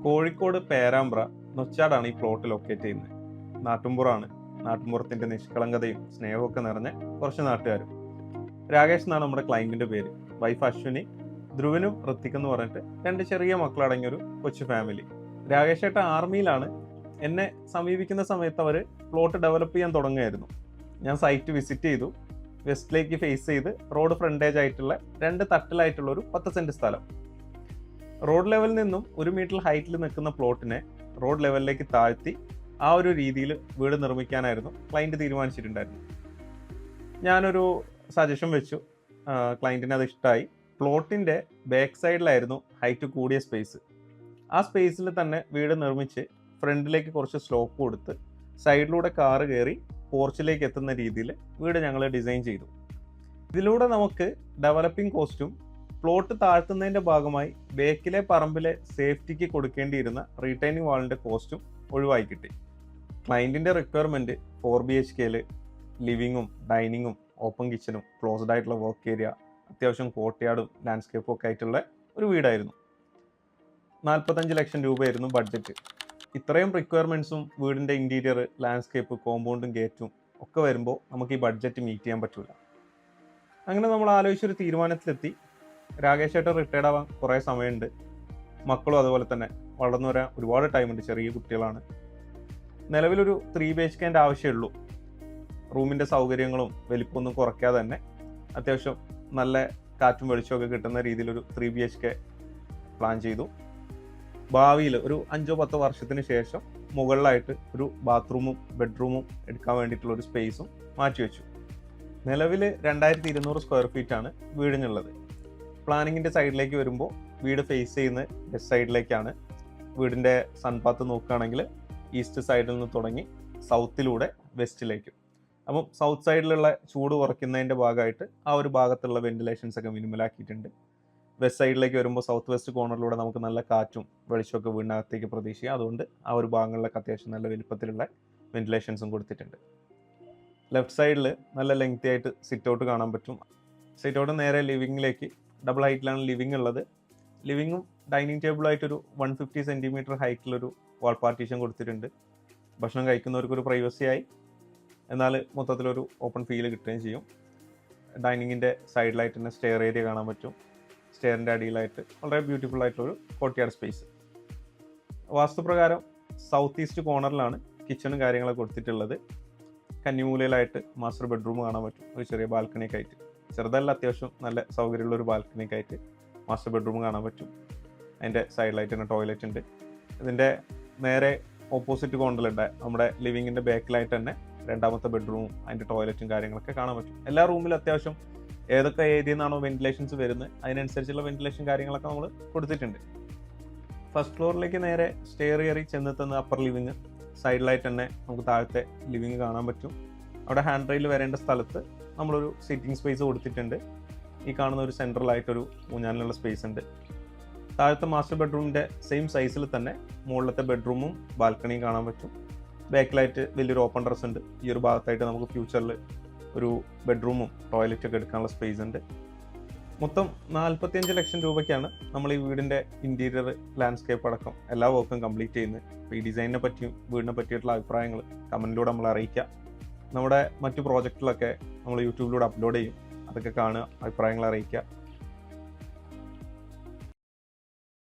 കോഴിക്കോട് പേരാമ്പ്ര നൊച്ചാടാണ് ഈ plot locate ചെയ്യുന്നത്. നാട്ടുമ്പുറാണ്. നാട്ടുമ്പുറത്തിന്റെ നിഷ്കളങ്കതയും സ്നേഹവും ഒക്കെ നിറഞ്ഞ കുറച്ച് നാട്ടുകാരും. രാകേഷ് എന്നാണ് നമ്മുടെ ക്ലയന്റിന്റെ പേര്. വൈഫ് അശ്വിനി, ധ്രുവനും ഋത്തിക് എന്ന് പറഞ്ഞിട്ട് രണ്ട് ചെറിയ മക്കളടങ്ങിയ ഒരു കൊച്ചു ഫാമിലി. രാകേഷ് ഏട്ട ആർമിയിലാണ്. എന്നെ സമീപിക്കുന്ന സമയത്ത് അവർ പ്ലോട്ട് ഡെവലപ്പ് ചെയ്യാൻ തുടങ്ങുകയായിരുന്നു. ഞാൻ സൈറ്റ് വിസിറ്റ് ചെയ്തു. വെസ്റ്റിലേക്ക് ഫേസ് ചെയ്ത് റോഡ് ഫ്രണ്ടേജ് ആയിട്ടുള്ള രണ്ട് തട്ടിലായിട്ടുള്ള ഒരു 10 സെന്റ് സ്ഥലം. റോഡ് ലെവലിൽ നിന്നും 1 മീറ്റർ ഹൈറ്റിൽ നിൽക്കുന്ന പ്ലോട്ടിനെ റോഡ് ലെവലിലേക്ക് താഴ്ത്തി ആ ഒരു രീതിയിൽ വീട് നിർമ്മിക്കാനായിരുന്നു ക്ലയൻറ്റ് തീരുമാനിച്ചിട്ടുണ്ടായിരുന്നു. ഞാനൊരു സജഷൻ വെച്ചു. ക്ലയൻറ്റിന് അത് ഇഷ്ടമായി. പ്ലോട്ടിൻ്റെ ബാക്ക് സൈഡിലായിരുന്നു ഹൈറ്റ് കൂടിയ സ്പേസ്. ആ സ്പേസിൽ തന്നെ വീട് നിർമ്മിച്ച് ഫ്രണ്ടിലേക്ക് കുറച്ച് സ്ലോപ്പ് കൊടുത്ത് സൈഡിലൂടെ കാറ് കയറി പോർച്ചിലേക്ക് എത്തുന്ന രീതിയിൽ വീട് ഞങ്ങൾ ഡിസൈൻ ചെയ്തു. ഇതിലൂടെ നമുക്ക് ഡെവലപ്പിംഗ് കോസ്റ്റും പ്ലോട്ട് താഴ്ത്തുന്നതിൻ്റെ ഭാഗമായി ബേക്കിലെ പറമ്പിലെ സേഫ്റ്റിക്ക് കൊടുക്കേണ്ടിയിരുന്ന റീറ്റൈനിങ് വാളിൻ്റെ കോസ്റ്റും ഒഴിവായി കിട്ടി. ക്ലയൻറ്റിൻ്റെ റിക്വയർമെൻറ്റ് 4 BHK ലിവിങ്ങും ഡൈനിങ്ങും ഓപ്പൺ കിച്ചനും ക്ലോസ്ഡ് ആയിട്ടുള്ള വർക്ക് ഏരിയ, അത്യാവശ്യം കോർട്ട്യാർഡും ലാൻഡ്സ്കേപ്പും ഒക്കെ ആയിട്ടുള്ള ഒരു വീടായിരുന്നു. 45 ലക്ഷം രൂപയായിരുന്നു ബഡ്ജറ്റ്. ഇത്രയും റിക്വയർമെൻറ്റ്സും വീടിൻ്റെ ഇൻറ്റീരിയർ, ലാൻഡ്സ്കേപ്പ്, കോമ്പൗണ്ടും ഗേറ്റും ഒക്കെ വരുമ്പോൾ നമുക്ക് ഈ ബഡ്ജറ്റ് മീറ്റ് ചെയ്യാൻ പറ്റില്ല. അങ്ങനെ നമ്മൾ ആലോചിച്ചൊരു തീരുമാനത്തിലെത്തി. രാകേഷ് ഏട്ടൻ റിട്ടയർഡ് ആവാൻ കുറേ സമയമുണ്ട്. മക്കളും അതുപോലെ തന്നെ വളർന്നു വരാൻ ഒരുപാട് ടൈമുണ്ട്. ചെറിയ കുട്ടികളാണ്. നിലവിലൊരു 3 BHK ആവശ്യമുള്ളൂ. റൂമിൻ്റെ സൗകര്യങ്ങളും വലിപ്പമൊന്നും കുറയ്ക്കാതെ തന്നെ അത്യാവശ്യം നല്ല കാറ്റും വെളിച്ചമൊക്കെ കിട്ടുന്ന രീതിയിലൊരു 3 BHK പ്ലാൻ ചെയ്തു. ഭാവിയിൽ ഒരു 5-10 വർഷത്തിന് ശേഷം മുകളിലായിട്ട് ഒരു ബാത്റൂമും ബെഡ്റൂമും എടുക്കാൻ വേണ്ടിയിട്ടുള്ള ഒരു സ്പേസും മാറ്റിവെച്ചു. നിലവിൽ 2200 സ്ക്വയർ ഫീറ്റാണ് വീടിനുള്ളത്. പ്ലാനിങ്ങിൻ്റെ സൈഡിലേക്ക് വരുമ്പോൾ വീട് ഫേസ് ചെയ്യുന്ന വെസ്റ്റ് സൈഡിലേക്കാണ്. വീടിൻ്റെ സൺപാത്ത് നോക്കുകയാണെങ്കിൽ ഈസ്റ്റ് സൈഡിൽ നിന്ന് തുടങ്ങി സൗത്തിലൂടെ വെസ്റ്റിലേക്കും. അപ്പം സൗത്ത് സൈഡിലുള്ള ചൂട് കുറയ്ക്കുന്നതിൻ്റെ ഭാഗമായിട്ട് ആ ഒരു ഭാഗത്തുള്ള വെന്റിലേഷൻസ് ഒക്കെ മിനിമലാക്കിയിട്ടുണ്ട്. വെസ്റ്റ് സൈഡിലേക്ക് വരുമ്പോൾ സൗത്ത് വെസ്റ്റ് കോർണറിലൂടെ നമുക്ക് നല്ല കാറ്റും വെളിച്ചമൊക്കെ വീടിനകത്തേക്ക് പ്രതീക്ഷിക്കാം. അതുകൊണ്ട് ആ ഒരു ഭാഗങ്ങളിലൊക്കെ അത്യാവശ്യം നല്ല വലിപ്പത്തിലുള്ള വെന്റിലേഷൻസും കൊടുത്തിട്ടുണ്ട്. ലെഫ്റ്റ് സൈഡിൽ നല്ല ലെങ്തി ആയിട്ട് സിറ്റ് ഔട്ട് കാണാൻ പറ്റും. സിറ്റ് ഔട്ട് നേരെ ലിവിങ്ങിലേക്ക്, ഡബിൾ ഹൈറ്റിലാണ് ലിവിങ് ഉള്ളത്. ലിവിങ്ങും ഡൈനിങ് ടേബിളായിട്ടൊരു 150 സെൻറ്റിമീറ്റർ ഹൈറ്റിലൊരു വാൾ പാർട്ടീഷൻ കൊടുത്തിട്ടുണ്ട്. ഭക്ഷണം കഴിക്കുന്നവർക്കൊരു പ്രൈവസിയായി, എന്നാൽ മൊത്തത്തിലൊരു ഓപ്പൺ ഫീൽ കിട്ടുകയും ചെയ്യും. ഡൈനിങ്ങിൻ്റെ സൈഡിലായിട്ട് തന്നെ സ്റ്റെയർ ഏരിയ കാണാൻ പറ്റും. സ്റ്റെയറിൻ്റെ അടിയിലായിട്ട് വളരെ ബ്യൂട്ടിഫുൾ ആയിട്ടുള്ളൊരു കോർട്ട്യാർഡ് സ്പേസ്. വാസ്തുപ്രകാരം സൗത്ത് ഈസ്റ്റ് കോർണറിലാണ് കിച്ചണും കാര്യങ്ങളൊക്കെ കൊടുത്തിട്ടുള്ളത്. കന്നിമൂലയിലായിട്ട് മാസ്റ്റർ ബെഡ്റൂം കാണാൻ പറ്റും. ഒരു ചെറിയ ബാൽക്കണിയൊക്കെ ആയിട്ട്, ചെറുതല്ല അത്യാവശ്യം നല്ല സൗകര്യമുള്ള ഒരു ബാൽക്കണിയൊക്കെ ആയിട്ട് മാസ്റ്റർ ബെഡ്റൂം കാണാൻ പറ്റും. അതിൻ്റെ സൈഡിലായിട്ട് തന്നെ ടോയ്ലറ്റ് ഉണ്ട്. ഇതിൻ്റെ നേരെ ഓപ്പോസിറ്റ് കോർണറിലുണ്ട് നമ്മുടെ ലിവിങ്ങിൻ്റെ ബാക്കിലായിട്ട് തന്നെ രണ്ടാമത്തെ ബെഡ്റൂമും അതിൻ്റെ ടോയ്ലറ്റും കാര്യങ്ങളൊക്കെ കാണാൻ പറ്റും. എല്ലാ റൂമിലും അത്യാവശ്യം ഏതൊക്കെ ഏരിയയിൽ നിന്നാണോ വെന്റിലേഷൻസ് വരുന്നത് അതിനനുസരിച്ചുള്ള വെന്റിലേഷൻ കാര്യങ്ങളൊക്കെ നമ്മൾ കൊടുത്തിട്ടുണ്ട്. ഫസ്റ്റ് ഫ്ലോറിലേക്ക് നേരെ സ്റ്റെയർ കയറി ചെന്നെത്തുന്ന അപ്പർ ലിവിങ്. സൈഡിലായിട്ട് തന്നെ നമുക്ക് താഴത്തെ ലിവിങ് കാണാൻ പറ്റും. അവിടെ ഹാൻഡ് റെയിൽ വരേണ്ട സ്ഥലത്ത് നമ്മളൊരു സിറ്റിംഗ് സ്പേസ് കൊടുത്തിട്ടുണ്ട്. ഈ കാണുന്ന ഒരു സെൻട്രലായിട്ടൊരു ഊഞ്ഞാലിനുള്ള സ്പേസ് ഉണ്ട്. താഴത്തെ മാസ്റ്റർ ബെഡ്റൂമിൻ്റെ സെയിം സൈസിൽ തന്നെ മുകളിലത്തെ ബെഡ്റൂമും ബാൽക്കണിയും കാണാൻ പറ്റും. ബാക്കിലായിട്ട് വലിയൊരു ഓപ്പൺ ടെറസ് ഉണ്ട്. ഈ ഒരു ഭാഗത്തായിട്ട് നമുക്ക് ഫ്യൂച്ചറിൽ ഒരു ബെഡ്റൂമും ടോയ്ലറ്റൊക്കെ എടുക്കാനുള്ള സ്പേസ് ഉണ്ട്. മൊത്തം 45 ലക്ഷം രൂപയ്ക്കാണ് നമ്മൾ ഈ വീടിൻ്റെ ഇൻറ്റീരിയർ, ലാൻഡ്സ്കേപ്പ് അടക്കം എല്ലാ വർക്കും കംപ്ലീറ്റ് ചെയ്യുന്നത്. അപ്പോൾ ഈ ഡിസൈനിനെ പറ്റിയും വീടിനെ പറ്റിയിട്ടുള്ള അഭിപ്രായങ്ങൾ കമൻറ്റിലൂടെ നമ്മൾ അറിയിക്കുക. നമ്മുടെ മറ്റു പ്രോജക്റ്റിലൊക്കെ നമ്മൾ യൂട്യൂബിലൂടെ അപ്ലോഡ് ചെയ്യും. അതൊക്കെ കാണുക, അഭിപ്രായങ്ങൾ അറിയിക്കുക.